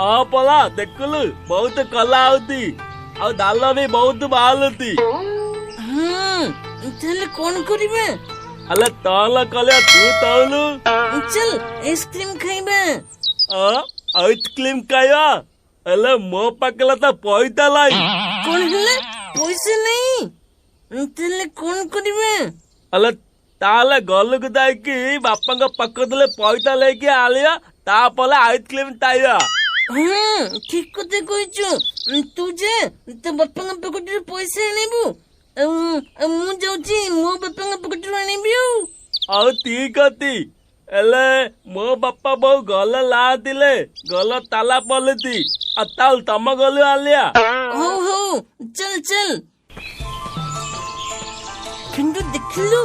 हाँ पला देखलु बहुत कला होती और दाल भी बहुत बालती। ताले कौन करिबे? अले ताला कले तू तालु चल आइसक्रीम खाइबा। आइसक्रीम खाया अले मो पाकला तो पैसा लाई कौन हले पैसे नहीं ताले कौन करिबे? अले ताले गलु को दाइकी बापा का पकड़ले पैसा लेके आलिया तापले आइसक्रीम ताया। ठीक कते कहिछु तू जे तो बापा का पकड़ले पैसा आनिबु मु जाउची मो बापा का पकड़ले आनिबि। ଆଉ ଠିକ ଅଛି ହେଲେ ମୋ ବାପା ବୋଉ ଗଲେ ଲାଦିଲେ ଗଲ ତାଲା ପଲିତି ଆଉ ତାଲ ତମ ଗଲୁ ଆଲିଆ। ହଉ ହଉ ଚଲ ଚଲ। କିନ୍ତୁ ଦେଖିଲୁ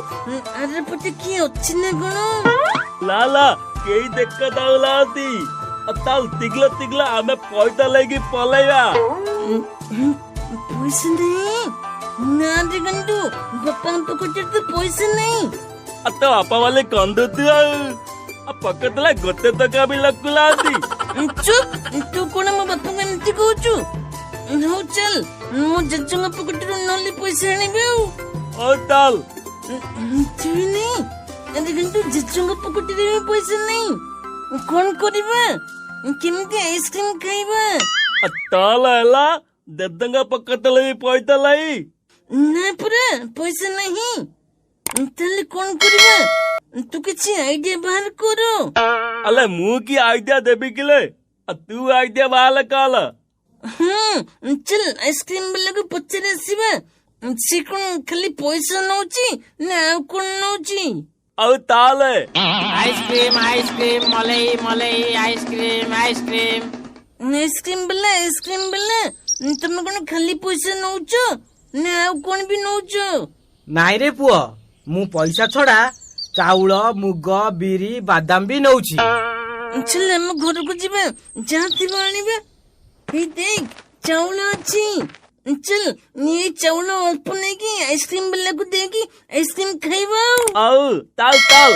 ଆରେ ପଟେ କିଏ ଅଛି ନା କଣ? ଲାଲା କେହି ଦେଖା ଯାଉନାହାନ୍ତି ଆଉ ତାଲ ତିଗଲା ତିଗଲା ଆମେ ପଇସା ଲାଗି ପଳେଇବା। ପଇସା ନାହିଁ ନା ରେ ଗଣ୍ଡୁ ବାପା ପକड़ले ତ ପଇସା ନାହିଁ। ଆଉ ତ ବାପା ବାଲେ କନ୍ଦୁଛୁ ଆଉ ପକେଇଦେଲେ ଗୋଟେ ଟଙ୍କା ବି ଲକୁଲାନ୍ତି। ଚୁପ୍ ତୁ କଣ ମୋ ବାପାଙ୍କୁ ଏମିତି କହୁଛୁ? ହଉ ଚାଲ ମୋ ଜେଜେଙ୍କ ପକେଟରୁ ନହେଲେ ପଇସା ଆଣିବି। ହଉ ତାଲ ନାହିଁ ଆରେ କିନ୍ତୁ ଜେଜେଙ୍କ ପକେଟରେ ବି ପଇସା ନାହିଁ କଣ କରିବା? କେମିତି ଆଇସ୍କ୍ରିମ ଖାଇବା? ତାଲ ହେଲା ଦେଦଙ୍କ ପକେଇଦେଲେ ବି ପଇସା লাই ନା ପୁରା ପଇସା ନାହିଁ ତାହେଲେ କଣ କରିବା? ତୁ କିଛି ଆଇଡିଆ ବାହାର କର। अले मुंह की आइडिया देवी किले तू आइडिया बाहर काल। चल आइसक्रीम वाला को पचारे आसीबा से कौन खाली पैसा नौची ना कौन नौची? ଆଉ ତାହେଲେ आइसक्रीम आइसक्रीम मलाई मलाई आइसक्रीम आइसक्रीम आइसक्रीम वाला तुम कौन खाली पैसा नौच ना कौन भी नौच? नाई रे पुओ मु पैसा छड़ा चाउल मुग बिरी बादाम भी नौची। चल हम घर को जीवा जहाँ थी आनिबा। हे देख चाउल अच्छी चल ये चाउल अल्प नहीं की आइसक्रीम वाला को देगी आइसक्रीम खाइबा। ଆଉ ତାଲ ତାଲ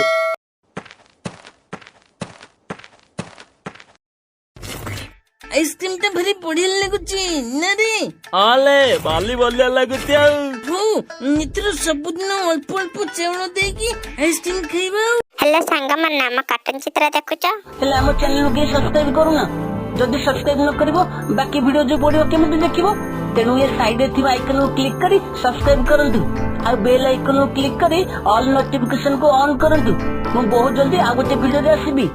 आइसक्रीम तो भारी बढ़िया लगुची ना रे? ଆଲେ ବାଲି ବଲିଆ ଲାଗୁଛି ଆଉ। हो नितर सबुदिन अल्प अल्प चाउल देगी आइसक्रीम खाइबा। हेलो सांग मन नाम कार्टून चित्र देखुच हेले हम चैनल के सब्सक्राइब करूना जदि सब्सक्राइब न करिवो बाकी वीडियो जो पड़ियो केमति देखिवो तेनु ये साइड रे थिबा आइकन को क्लिक करी सब्सक्राइब करंतु आ बेल आइकन को क्लिक करी ऑल नोटिफिकेशन को ऑन करंतु। मु बहुत जल्दी आ गोटे वीडियो रे आसीबी।